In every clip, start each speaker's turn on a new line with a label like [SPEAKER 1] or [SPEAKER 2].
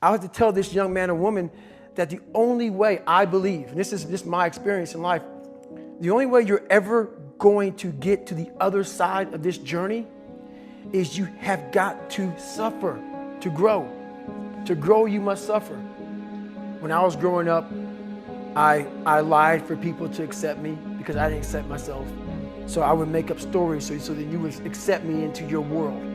[SPEAKER 1] I had to tell this young man or woman that the only way I believe, and this is my experience in life, the only way you're ever going to get to the other side of this journey is you have got to suffer to grow. To grow, you must suffer. When I was growing up, I lied for people to accept me because I didn't accept myself. So I would make up stories so that you would accept me into your world.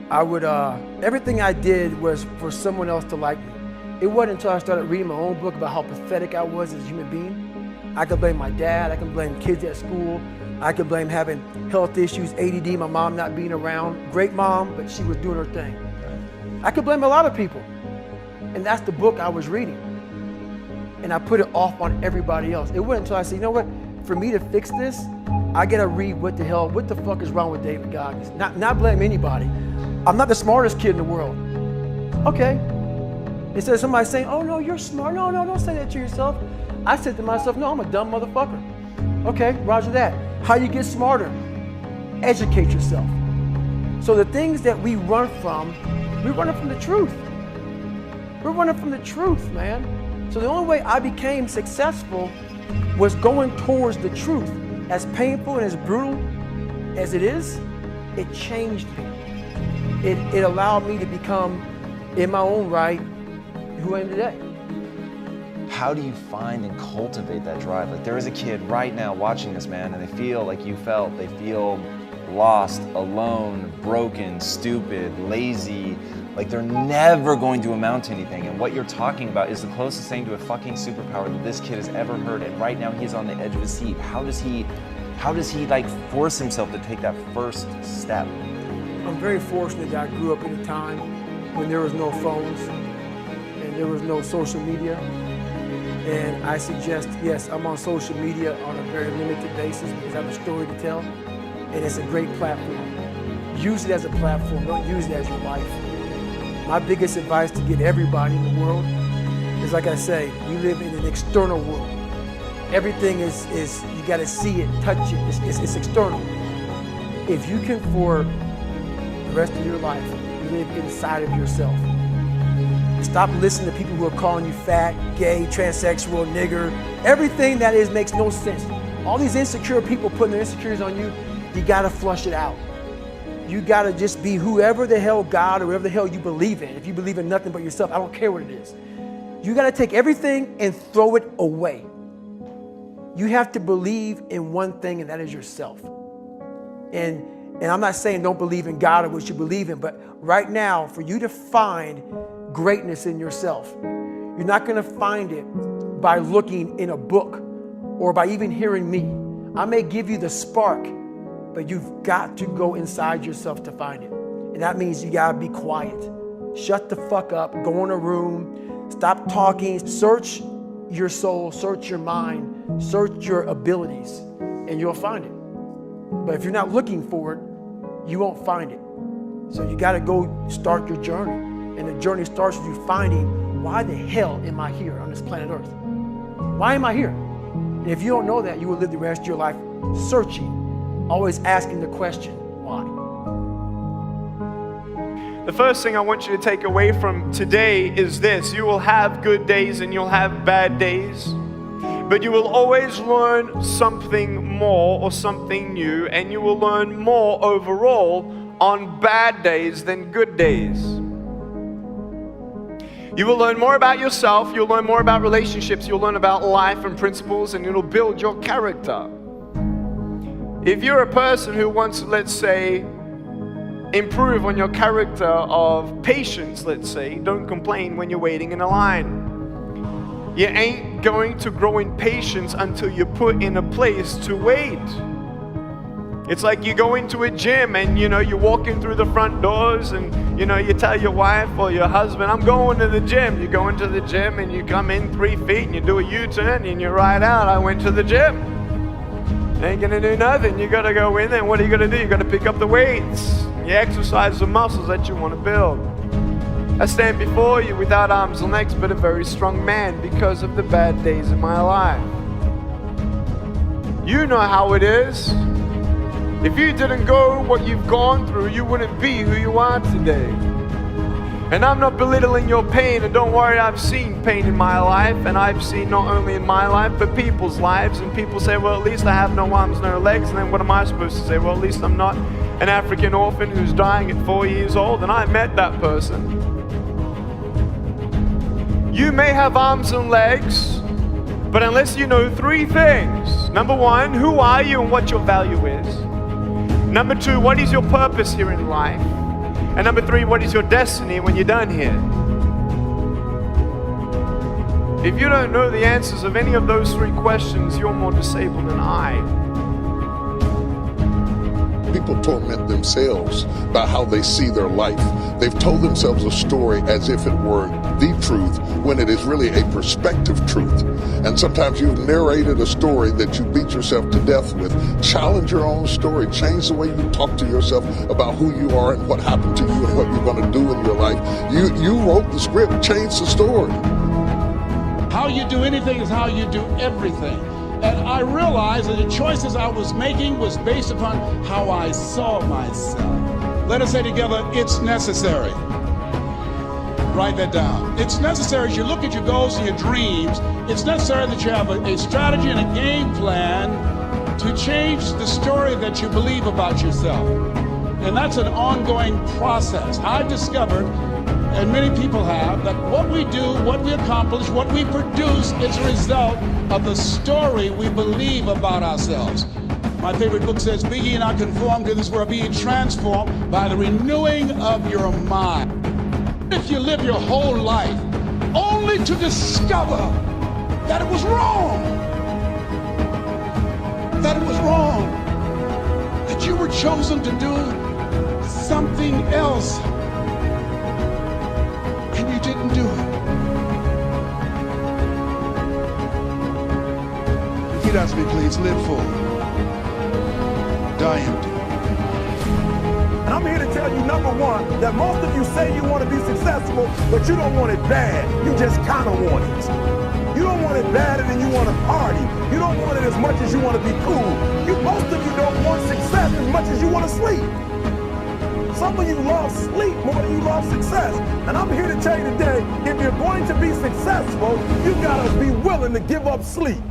[SPEAKER 1] Everything I did was for someone else to like me. It wasn't until I started reading my own book about how pathetic I was as a human being. I could blame my dad, I can blame kids at school, I could blame having health issues, ADD, my mom not being around. Great mom, but she was doing her thing. I could blame a lot of people. And that's the book I was reading. And I put it off on everybody else. It wasn't until I said, you know what, for me to fix this, I gotta read what the fuck is wrong with David Goggins? Not blame anybody. I'm not the smartest kid in the world. Okay. Instead of somebody saying, oh no, you're smart. No, don't say that to yourself. I said to myself, no, I'm a dumb motherfucker. Okay, roger that. How you get smarter? Educate yourself. So the things that we run from the truth. We're running from the truth, man. So the only way I became successful was going towards the truth. As painful and as brutal as it is, it changed me. It allowed me to become, in my own right, who I am today.
[SPEAKER 2] How do you find and cultivate that drive? Like, there is a kid right now watching this, man, and they feel like you felt. They feel lost, alone, broken, stupid, lazy, like they're never going to amount to anything. And what you're talking about is the closest thing to a fucking superpower that this kid has ever heard. And right now he's on the edge of his seat. How does he like force himself to take that first step?
[SPEAKER 1] I'm very fortunate that I grew up in a time when there was no phones and there was no social media. And I suggest, yes, I'm on social media on a very limited basis because I have a story to tell. And it's a great platform. Use it as a platform, don't use it as your life. My biggest advice to give everybody in the world is, like I say, we live in an external world. Everything is you gotta see it, touch it, it's external. If you can, for the rest of your life, live inside of yourself. Stop listening to people who are calling you fat, gay, transsexual, nigger. Everything that is makes no sense. All these insecure people putting their insecurities on you, you gotta flush it out. You gotta just be whoever the hell God or whatever the hell you believe in. If you believe in nothing but yourself, I don't care what it is. You gotta take everything and throw it away. You have to believe in one thing, and that is yourself. And I'm not saying don't believe in God or what you believe in, but right now, for you to find greatness in yourself, you're not gonna find it by looking in a book or by even hearing me. I may give you the spark, but you've got to go inside yourself to find it. And that means you gotta be quiet. Shut the fuck up, go in a room, stop talking, search your soul, search your mind, search your abilities, and you'll find it. But if you're not looking for it, you won't find it. So you gotta go start your journey. And the journey starts with you finding, why the hell am I here on this planet Earth? Why am I here? And if you don't know that, you will live the rest of your life searching, always asking the question, why?
[SPEAKER 3] The first thing I want you to take away from today is this: you will have good days and you'll have bad days, but you will always learn something more or something new, and you will learn more overall on bad days than good days. You will learn more about yourself, you'll learn more about relationships, you'll learn about life and principles, and it'll build your character. If you're a person who wants, let's say, improve on your character of patience, let's say, don't complain when you're waiting in a line. You ain't going to grow in patience until you're put in a place to wait. It's like you go into a gym and, you're walking through the front doors and, you tell your wife or your husband, I'm going to the gym. You go into the gym and you come in 3 feet and you do a U-turn and you ride out, I went to the gym. Ain't gonna do nothing. You gotta go in there, and what are you gonna do? You gotta pick up the weights. You exercise the muscles that you want to build. I stand before you without arms and legs, but a very strong man because of the bad days in my life. You know how it is. If you didn't go what you've gone through, you wouldn't be who you are today. And I'm not belittling your pain, and don't worry, I've seen pain in my life, and I've seen not only in my life, but people's lives, and people say, well, at least I have no arms, no legs, and then what am I supposed to say? Well, at least I'm not an African orphan who's dying at 4 years old, and I met that person. You may have arms and legs, but unless you know 3 things. Number 1, who are you and what your value is? Number 2, what is your purpose here in life? And number 3, what is your destiny when you're done here? If you don't know the answers of any of those 3 questions, you're more disabled than I.
[SPEAKER 4] People torment themselves by how they see their life. They've told themselves a story as if it were the truth, when it is really a perspective truth. And sometimes you've narrated a story that you beat yourself to death with. Challenge your own story. Change the way you talk to yourself about who you are and what happened to you and what you're going to do in your life. You wrote the script. Change the story.
[SPEAKER 5] How you do anything is how you do everything. And I realized that the choices I was making was based upon how I saw myself. Let us say together, it's necessary. Write that down. It's necessary as you look at your goals and your dreams, it's necessary that you have a strategy and a game plan to change the story that you believe about yourself. And that's an ongoing process. I've discovered, and many people have, that what we do, what we accomplish, what we produce is a result of the story we believe about ourselves. My favorite book says, be ye not conformed to this world, be ye transformed by the renewing of your mind. If you live your whole life only to discover that it was wrong, that you were chosen to do something else, and you didn't do it. Repeat after me, please. Live full, die empty.
[SPEAKER 6] And I'm here to tell you, number 1, that most of you say you want to be successful, but you don't want it bad. You just kind of want it. You don't want it badder than you want to party. You don't want it as much as you want to be cool. Most of you don't want success as much as you want to sleep. Some of you love sleep more than you love success. And I'm here to tell you today, if you're going to be successful, you got to be willing to give up sleep.